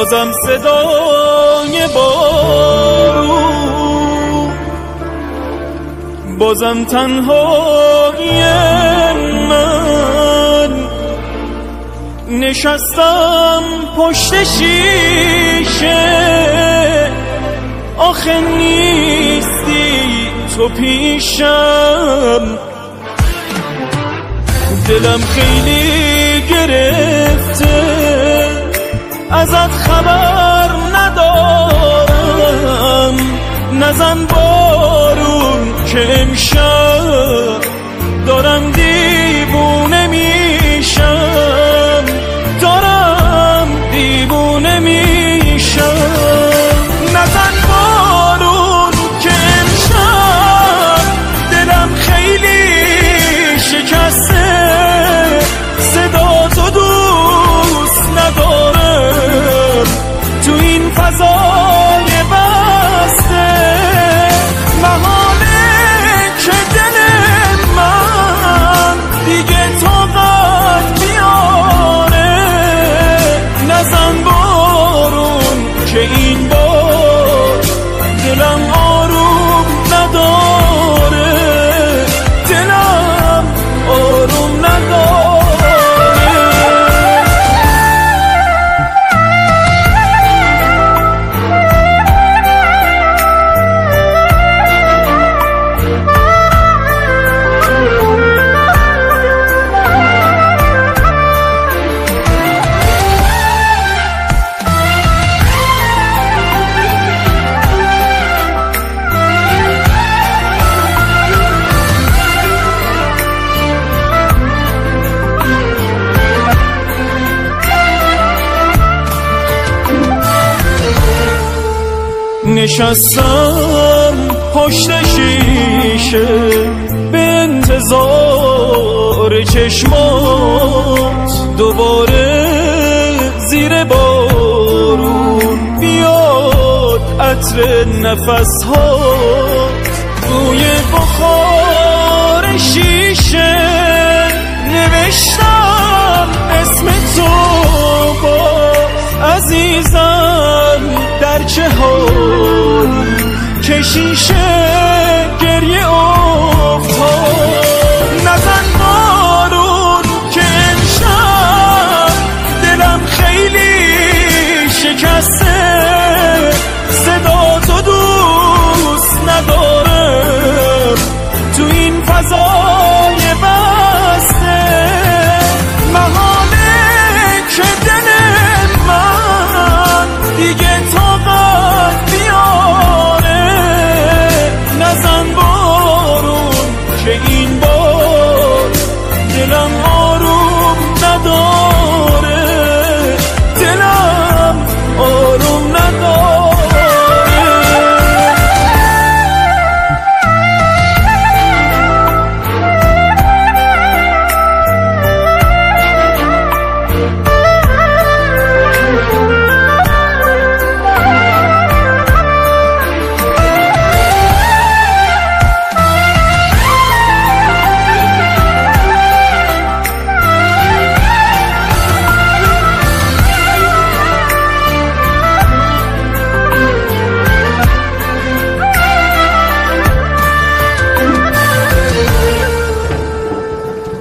بازم صدای بارون، بازم تنهایی من. نشستم پشت شیشه، آخه نیستی تو پیشم. دلم خیلی گرفته، ازت خبر ندارم. نزن بارون که امشب دارم دیوونه میشم، دارم دیوونه میشم. نزن بارون که امشب دلم خیلی شکسته، صدا تو دوست ندارم تو این فضای بسته. محاله که دل من دیگه طاقت بیاره. نزن بارون که این بار دلم آروم نداره، دلم آروم نداره. نشستم پشت شیشه به انتظار چشمات، دوباره زیر بارون بیاد عطر نفسهات. روی بخار شیشه نوشتم اسم تو باز، عزیزم در چه حال که شیشه گریه افتاد. نزن بارون که امشب دلم خیلی شکسته، صدا تو دوست ندارم تو این فضای بسته. محاله که دل من دیگه طاقت بیاره. نزن بارون که این بار دلم آروم نداره، دلم آروم نداره.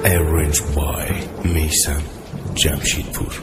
Arranged by Meysan Jamshidpur.